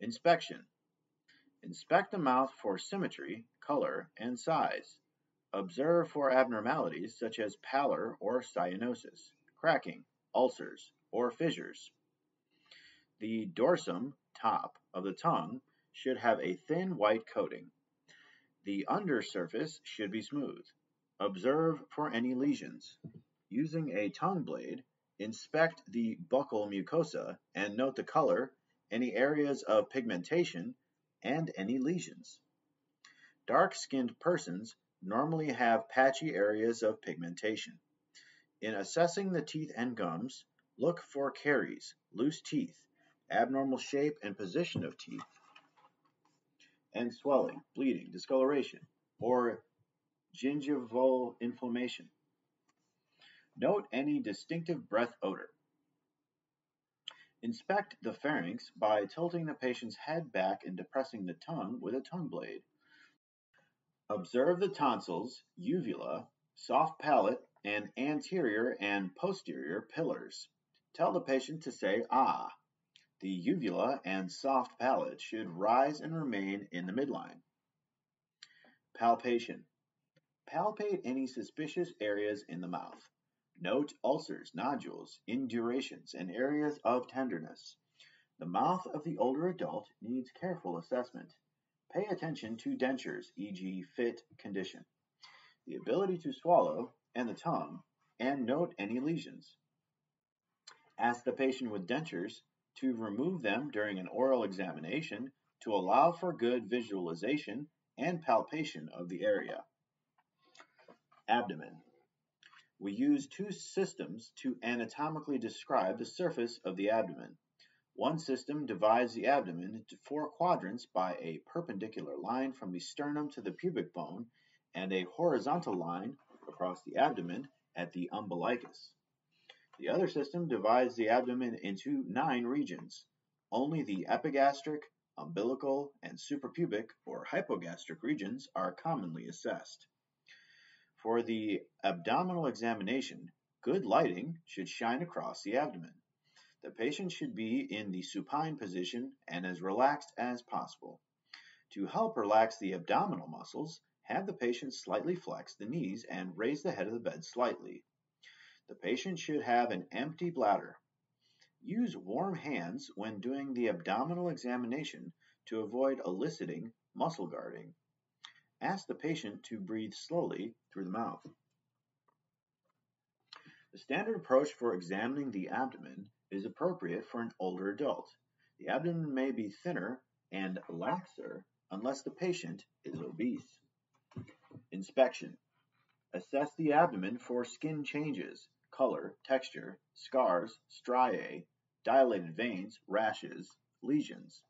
Inspection. Inspect the mouth for symmetry, color, and size. Observe for abnormalities such as pallor or cyanosis, cracking, ulcers, or fissures. The dorsum, top, of the tongue should have a thin white coating. The undersurface should be smooth. Observe for any lesions. Using a tongue blade, inspect the buccal mucosa and note the color, any areas of pigmentation, and any lesions. Dark-skinned persons normally have patchy areas of pigmentation. In assessing the teeth and gums, look for caries, loose teeth, abnormal shape and position of teeth, and swelling, bleeding, discoloration, or gingival inflammation. Note any distinctive breath odor. Inspect the pharynx by tilting the patient's head back and depressing the tongue with a tongue blade. Observe the tonsils, uvula, soft palate, and anterior and posterior pillars. Tell the patient to say ah. The uvula and soft palate should rise and remain in the midline. Palpation. Palpate any suspicious areas in the mouth. Note ulcers, nodules, indurations, and areas of tenderness. The mouth of the older adult needs careful assessment. Pay attention to dentures, e.g. fit condition, the ability to swallow, and the tongue, and note any lesions. Ask the patient with dentures to remove them during an oral examination to allow for good visualization and palpation of the area. Abdomen. We use two systems to anatomically describe the surface of the abdomen. One system divides the abdomen into 4 quadrants by a perpendicular line from the sternum to the pubic bone and a horizontal line across the abdomen at the umbilicus. The other system divides the abdomen into 9 regions. Only the epigastric, umbilical, and suprapubic or hypogastric regions are commonly assessed. For the abdominal examination, good lighting should shine across the abdomen. The patient should be in the supine position and as relaxed as possible. To help relax the abdominal muscles, have the patient slightly flex the knees and raise the head of the bed slightly. The patient should have an empty bladder. Use warm hands when doing the abdominal examination to avoid eliciting muscle guarding. Ask the patient to breathe slowly through the mouth. The standard approach for examining the abdomen is appropriate for an older adult. The abdomen may be thinner and laxer unless the patient is obese. Inspection. Assess the abdomen for skin changes, color, texture, scars, striae, dilated veins, rashes, lesions.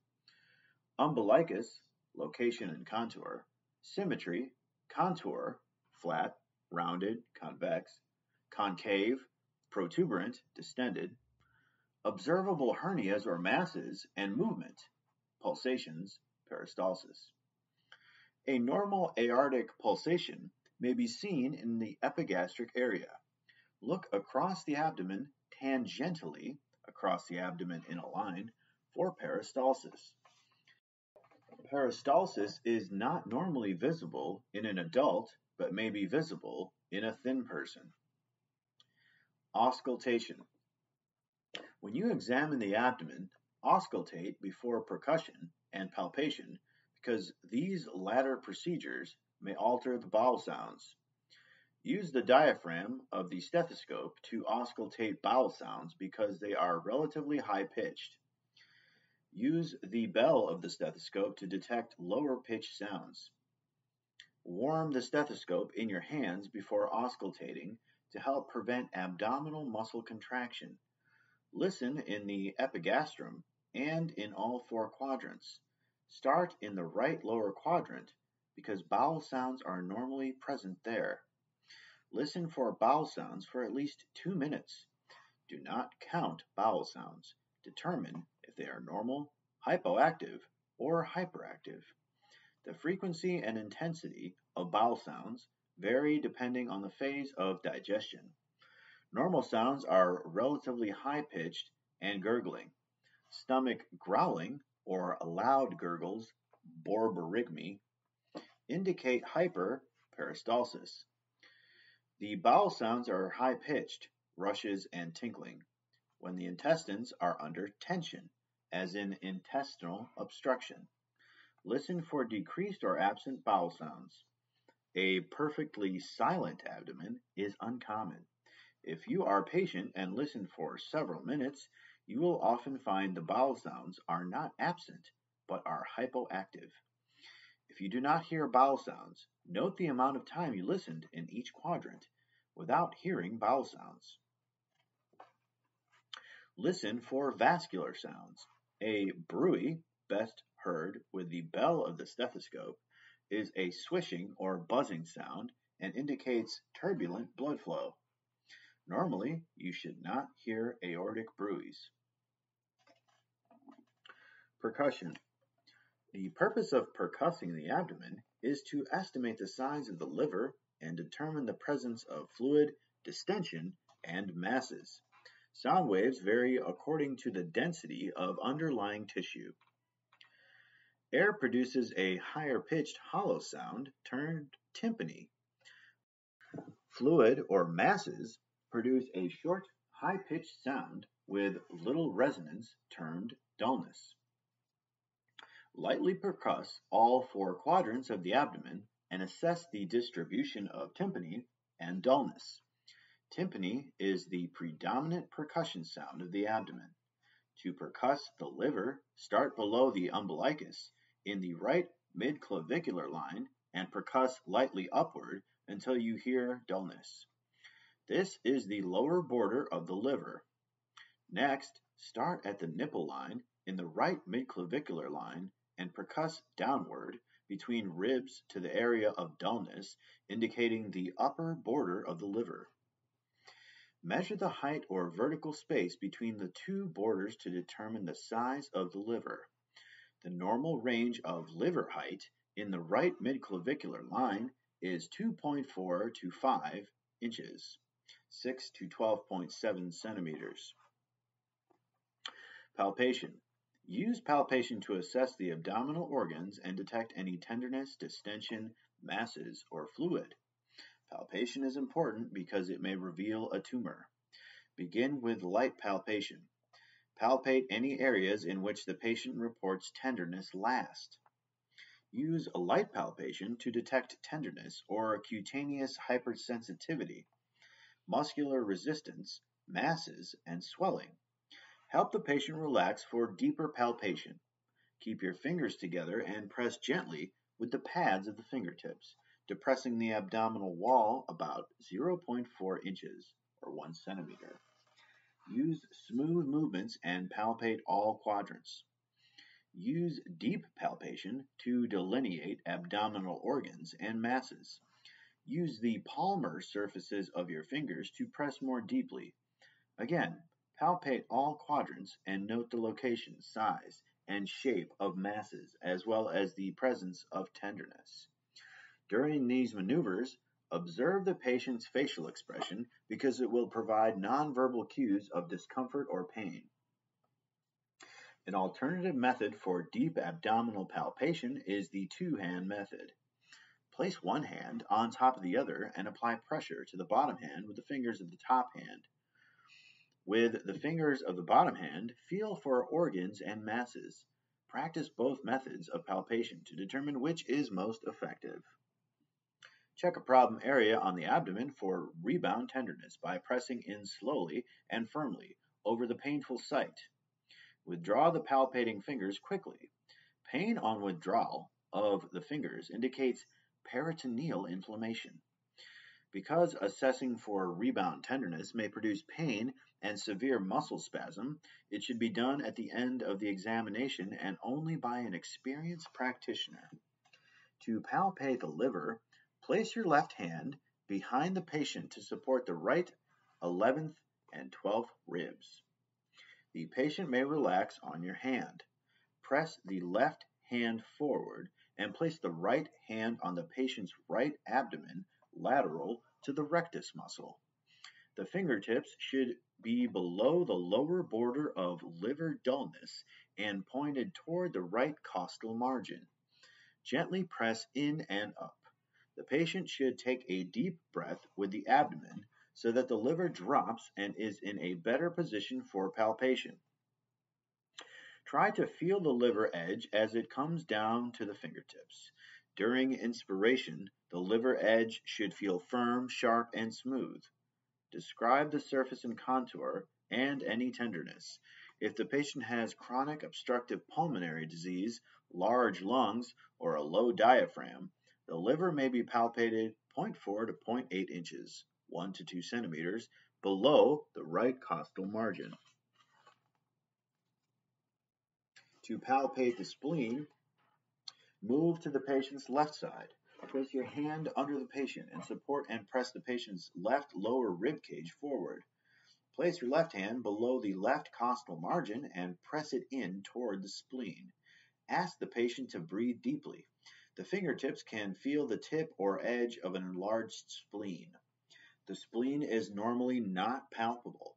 Umbilicus, location and contour. Symmetry, contour, flat, rounded, convex, concave, protuberant, distended. Observable hernias or masses and movement, pulsations, peristalsis. A normal aortic pulsation may be seen in the epigastric area. Look across the abdomen tangentially across the abdomen in a line for peristalsis. Peristalsis is not normally visible in an adult, but may be visible in a thin person. Auscultation. When you examine the abdomen, auscultate before percussion and palpation because these latter procedures may alter the bowel sounds. Use the diaphragm of the stethoscope to auscultate bowel sounds because they are relatively high-pitched. Use the bell of the stethoscope to detect lower-pitched sounds. Warm the stethoscope in your hands before auscultating to help prevent abdominal muscle contraction. Listen in the epigastrum and in all 4 quadrants. Start in the right lower quadrant because bowel sounds are normally present there. Listen for bowel sounds for at least 2 minutes. Do not count bowel sounds. Determine if they are normal, hypoactive, or hyperactive. The frequency and intensity of bowel sounds vary depending on the phase of digestion. Normal sounds are relatively high-pitched and gurgling. Stomach growling or loud gurgles, borborygmi, indicate hyperperistalsis. The bowel sounds are high-pitched, rushes and tinkling, when the intestines are under tension, as in intestinal obstruction. Listen for decreased or absent bowel sounds. A perfectly silent abdomen is uncommon. If you are patient and listen for several minutes, you will often find the bowel sounds are not absent, but are hypoactive. If you do not hear bowel sounds, note the amount of time you listened in each quadrant without hearing bowel sounds. Listen for vascular sounds. A bruit, best heard with the bell of the stethoscope, is a swishing or buzzing sound and indicates turbulent blood flow. Normally, you should not hear aortic bruise. Percussion. The purpose of percussing the abdomen is to estimate the size of the liver and determine the presence of fluid, distension, and masses. Sound waves vary according to the density of underlying tissue. Air produces a higher-pitched hollow sound termed tympany. Fluid or masses produce a short, high-pitched sound with little resonance termed dullness. Lightly percuss all four quadrants of the abdomen and assess the distribution of tympany and dullness. Tympany is the predominant percussion sound of the abdomen. To percuss the liver, start below the umbilicus in the right midclavicular line and percuss lightly upward until you hear dullness. This is the lower border of the liver. Next, start at the nipple line in the right midclavicular line and percuss downward between ribs to the area of dullness, indicating the upper border of the liver. Measure the height or vertical space between the two borders to determine the size of the liver. The normal range of liver height in the right midclavicular line is 2.4 to 5 inches, 6 to 12.7 centimeters. Palpation. Use palpation to assess the abdominal organs and detect any tenderness, distension, masses, or fluid. Palpation is important because it may reveal a tumor. Begin with light palpation. Palpate any areas in which the patient reports tenderness last. Use a light palpation to detect tenderness or cutaneous hypersensitivity, muscular resistance, masses, and swelling. Help the patient relax for deeper palpation. Keep your fingers together and press gently with the pads of the fingertips, depressing the abdominal wall about 0.4 inches or 1 centimeter. Use smooth movements and palpate all quadrants. Use deep palpation to delineate abdominal organs and masses. Use the palmar surfaces of your fingers to press more deeply. Again, palpate all quadrants and note the location, size, and shape of masses, as well as the presence of tenderness. During these maneuvers, observe the patient's facial expression because it will provide nonverbal cues of discomfort or pain. An alternative method for deep abdominal palpation is the two-hand method. Place one hand on top of the other and apply pressure to the bottom hand with the fingers of the top hand. With the fingers of the bottom hand, feel for organs and masses. Practice both methods of palpation to determine which is most effective. Check a problem area on the abdomen for rebound tenderness by pressing in slowly and firmly over the painful site. Withdraw the palpating fingers quickly. Pain on withdrawal of the fingers indicates peritoneal inflammation. Because assessing for rebound tenderness may produce pain and severe muscle spasm, it should be done at the end of the examination and only by an experienced practitioner. To palpate the liver, place your left hand behind the patient to support the right 11th and 12th ribs. The patient may relax on your hand. Press the left hand forward and place the right hand on the patient's right abdomen lateral to the rectus muscle. The fingertips should be below the lower border of liver dullness and pointed toward the right costal margin. Gently press in and up. The patient should take a deep breath with the abdomen so that the liver drops and is in a better position for palpation. Try to feel the liver edge as it comes down to the fingertips. During inspiration, the liver edge should feel firm, sharp, and smooth. Describe the surface and contour and any tenderness. If the patient has chronic obstructive pulmonary disease, large lungs, or a low diaphragm, the liver may be palpated 0.4 to 0.8 inches, 1 to 2 centimeters, below the right costal margin. To palpate the spleen, Move to the patient's left side. Place your hand under the patient and support and press the patient's left lower rib cage forward. Place your left hand below the left costal margin and press it in toward the spleen. Ask the patient to breathe deeply. The fingertips can feel the tip or edge of an enlarged spleen. The spleen is normally not palpable.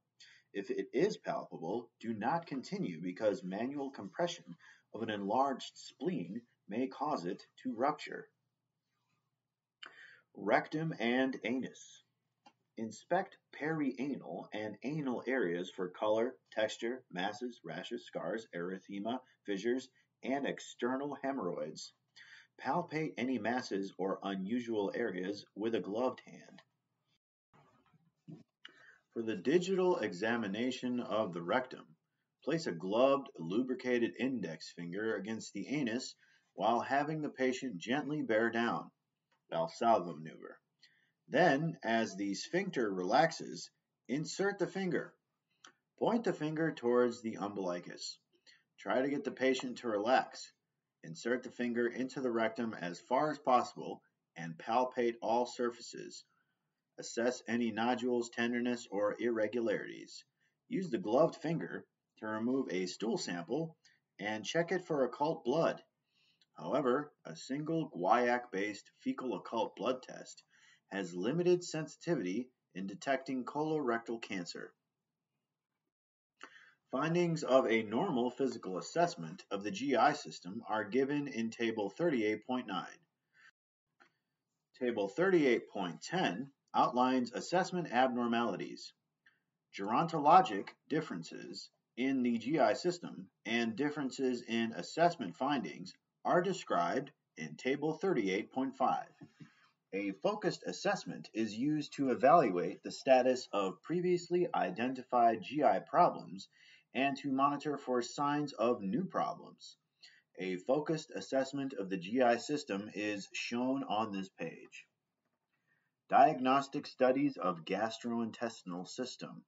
If it is palpable, do not continue because manual compression of an enlarged spleen may cause it to rupture. Rectum and anus. Inspect perianal and anal areas for color, texture, masses, rashes, scars, erythema, fissures, and external hemorrhoids. Palpate any masses or unusual areas with a gloved hand. For the digital examination of the rectum, place a gloved, lubricated index finger against the anus while having the patient gently bear down, Valsalva maneuver. Then, as the sphincter relaxes, insert the finger. Point the finger towards the umbilicus. Try to get the patient to relax. Insert the finger into the rectum as far as possible and palpate all surfaces. Assess any nodules, tenderness, or irregularities. Use the gloved finger to remove a stool sample and check it for occult blood. However, a single guaiac-based fecal occult blood test has limited sensitivity in detecting colorectal cancer. Findings of a normal physical assessment of the GI system are given in Table 38.9. Table 38.10 outlines assessment abnormalities. Gerontologic differences in the GI system and differences in assessment findings are described in Table 38.5. A focused assessment is used to evaluate the status of previously identified GI problems and to monitor for signs of new problems. A focused assessment of the GI system is shown on this page. Diagnostic studies of gastrointestinal system.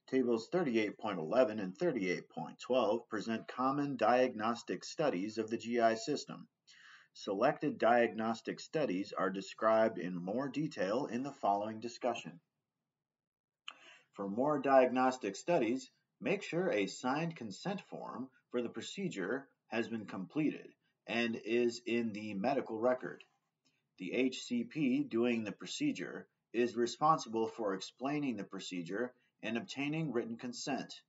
Tables 38.11 and 38.12 present common diagnostic studies of the GI system. Selected diagnostic studies are described in more detail in the following discussion. For more diagnostic studies, make sure a signed consent form for the procedure has been completed and is in the medical record. The HCP doing the procedure is responsible for explaining the procedure and obtaining written consent.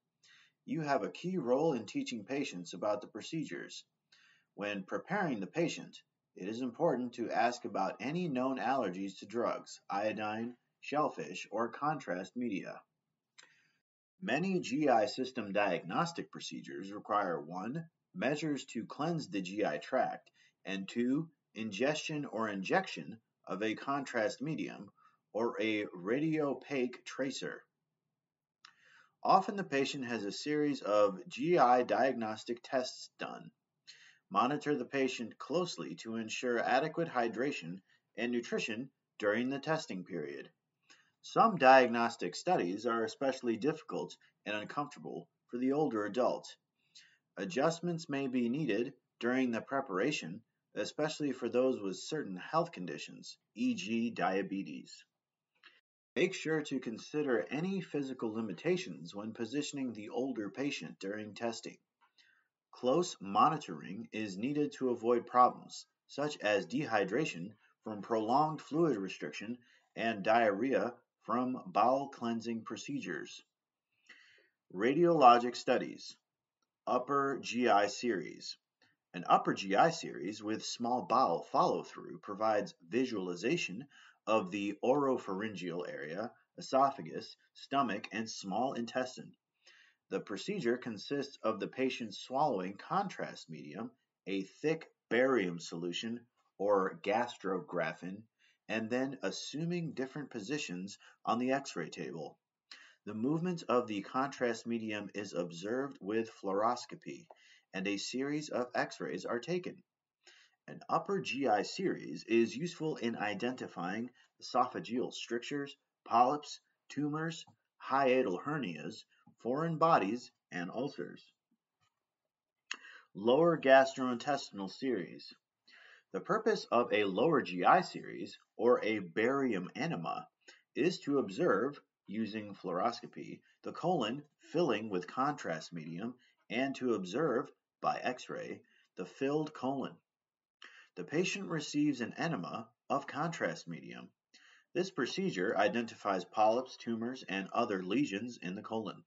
You have a key role in teaching patients about the procedures. When preparing the patient, it is important to ask about any known allergies to drugs, iodine, shellfish, or contrast media. Many GI system diagnostic procedures require 1. Measures to cleanse the GI tract, and 2. Ingestion or injection of a contrast medium or a radiopaque tracer. Often the patient has a series of GI diagnostic tests done. Monitor the patient closely to ensure adequate hydration and nutrition during the testing period. Some diagnostic studies are especially difficult and uncomfortable for the older adult. Adjustments may be needed during the preparation, especially for those with certain health conditions, e.g. diabetes. Make sure to consider any physical limitations when positioning the older patient during testing. Close monitoring is needed to avoid problems, such as dehydration from prolonged fluid restriction and diarrhea from bowel cleansing procedures. Radiologic studies. Upper GI series. An upper GI series with small bowel follow-through provides visualization of the oropharyngeal area, esophagus, stomach, and small intestine. The procedure consists of the patient swallowing contrast medium, a thick barium solution or gastrographin, and then assuming different positions on the X-ray table. The movement of the contrast medium is observed with fluoroscopy, and a series of X-rays are taken. An upper GI series is useful in identifying esophageal strictures, polyps, tumors, hiatal hernias, foreign bodies, and ulcers. Lower gastrointestinal series. The purpose of a lower GI series, or a barium enema, is to observe, using fluoroscopy, the colon filling with contrast medium and to observe, by X-ray, the filled colon. The patient receives an enema of contrast medium. This procedure identifies polyps, tumors, and other lesions in the colon.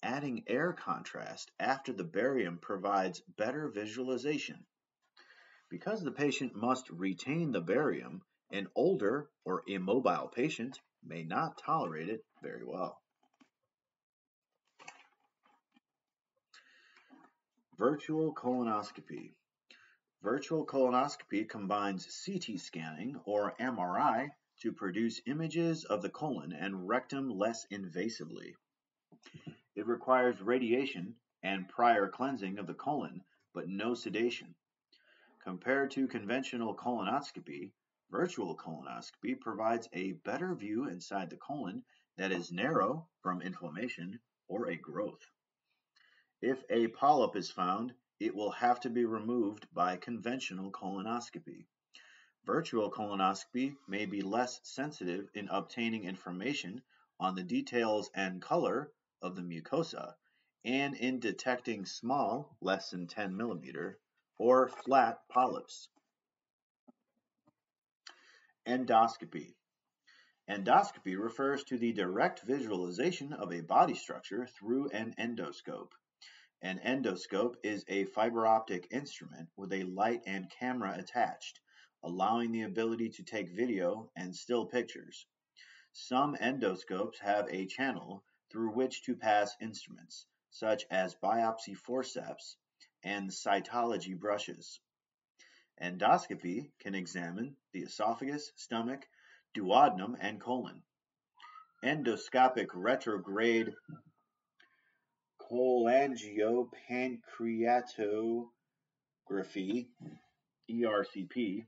Adding air contrast after the barium provides better visualization. Because the patient must retain the barium, an older or immobile patient may not tolerate it very well. Virtual colonoscopy. Virtual colonoscopy combines CT scanning or MRI to produce images of the colon and rectum less invasively. It requires radiation and prior cleansing of the colon, but no sedation. Compared to conventional colonoscopy, virtual colonoscopy provides a better view inside the colon that is narrow from inflammation or a growth. If a polyp is found, it will have to be removed by conventional colonoscopy. Virtual colonoscopy may be less sensitive in obtaining information on the details and color of the mucosa and in detecting small, less than 10 millimeter, or flat polyps. Endoscopy. Endoscopy refers to the direct visualization of a body structure through an endoscope. An endoscope is a fiber optic instrument with a light and camera attached, allowing the ability to take video and still pictures. Some endoscopes have a channel through which to pass instruments, such as biopsy forceps and cytology brushes. Endoscopy can examine the esophagus, stomach, duodenum, and colon. Endoscopic retrograde cholangiopancreatography, ERCP,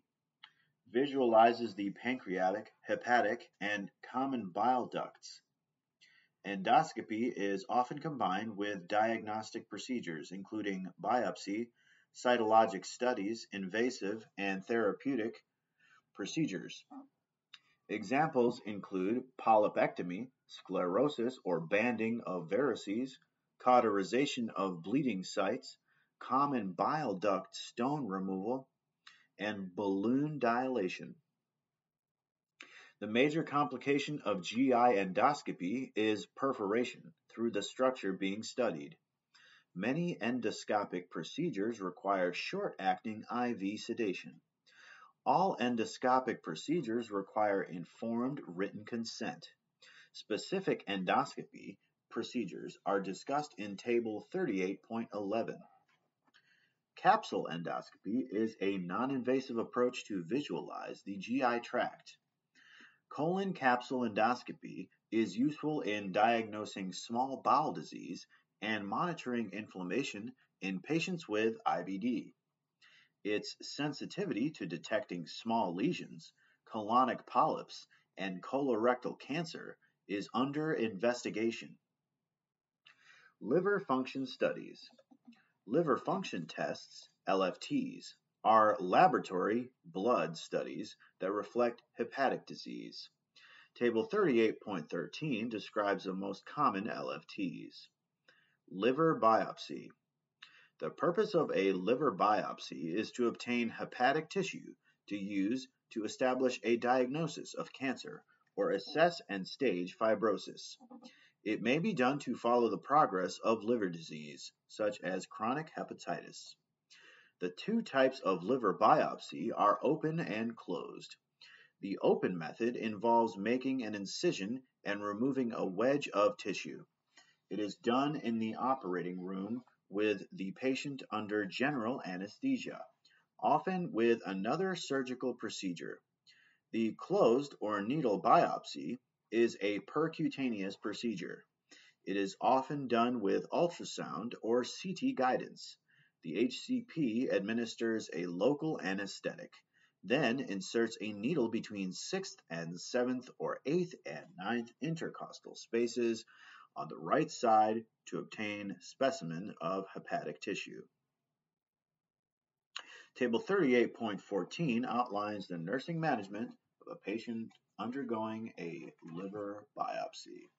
visualizes the pancreatic, hepatic, and common bile ducts. Endoscopy is often combined with diagnostic procedures, including biopsy, cytologic studies, invasive, and therapeutic procedures. Examples include polypectomy, sclerosis or banding of varices, cauterization of bleeding sites, common bile duct stone removal, and balloon dilation. The major complication of GI endoscopy is perforation through the structure being studied. Many endoscopic procedures require short-acting IV sedation. All endoscopic procedures require informed written consent. Specific endoscopy procedures are discussed in Table 38.11. Capsule endoscopy is a non-invasive approach to visualize the GI tract. Colon capsule endoscopy is useful in diagnosing small bowel disease and monitoring inflammation in patients with IBD. Its sensitivity to detecting small lesions, colonic polyps, and colorectal cancer is under investigation. Liver function studies. Liver function tests, LFTs, are laboratory blood studies that reflect hepatic disease. Table 38.13 describes the most common LFTs. Liver biopsy. The purpose of a liver biopsy is to obtain hepatic tissue to use to establish a diagnosis of cancer or assess and stage fibrosis. It may be done to follow the progress of liver disease, such as chronic hepatitis. The two types of liver biopsy are open and closed. The open method involves making an incision and removing a wedge of tissue. It is done in the operating room with the patient under general anesthesia, often with another surgical procedure. The closed or needle biopsy is a percutaneous procedure. It is often done with ultrasound or CT guidance. The HCP administers a local anesthetic, then inserts a needle between 6th and 7th or 8th and 9th intercostal spaces on the right side to obtain specimen of hepatic tissue. Table 38.14 outlines the nursing management of a patient undergoing a liver biopsy.